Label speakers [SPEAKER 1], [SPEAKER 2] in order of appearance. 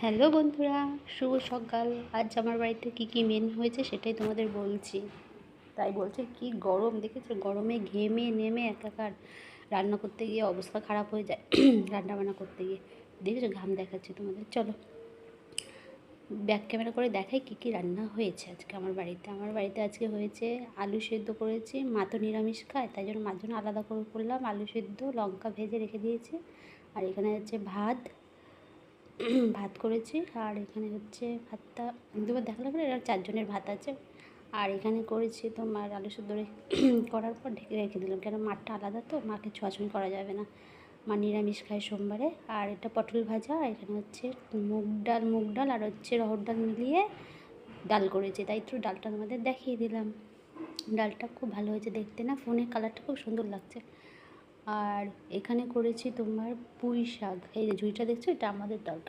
[SPEAKER 1] Hello বন্ধুরা, শুভ সকাল। আজ আমার বাড়িতে কী মেনু হয়েছে সেটাই তোমাদের বলছি। তাই বলছে কি গরম দেখেছো, গরমে ঘেমে নেমে একাকার। রান্না করতে গিয়ে অবস্থা খারাপ হয়ে যায় রান্না বান্না করতে গিয়ে। দেখেছো, ঘাম দেখাচ্ছি তোমাদের। চলো ব্যাক ক্যামেরা করে দেখাই কী রান্না হয়েছে আজকে আমার বাড়িতে আজকে হয়েছে আলু সেদ্ধ করেছি। মা তো নিরামিষ খায়, তাই জন্য মার জন্য আলাদা করে করলাম আলু সেদ্ধ, লঙ্কা ভেজে রেখে দিয়েছি। আর এখানে হচ্ছে ভাত ভাত করেছি। আর এখানে হচ্ছে ভাতটা দুবার দেখালাম না, এরা 4 জনের ভাত আছে। আর এখানে করেছি তোমার আলু সেদ্ধ করার পর ঢেকে রেখে দিলাম, কেন মাঠটা আলাদা তো, মাকে ছোঁয়াছুঁয়ি করা যাবে না। মা নিরামিষ খায় সোমবারে। আর এটা পটল ভাজা, আর এখানে হচ্ছে মুগ ডাল আর হচ্ছে রহড় ডাল মিলিয়ে ডাল করেছি। তাই একটু ডালটা তোমাদের দেখিয়ে দিলাম। ডালটা খুব ভালো হয়েছে দেখতে, না ফোনে কালারটা খুব সুন্দর লাগছে। আর এখানে করেছি তোমার পুঁই শাক, এই যে ঝুড়িটা দেখছো, এটা আমাদের দরকার।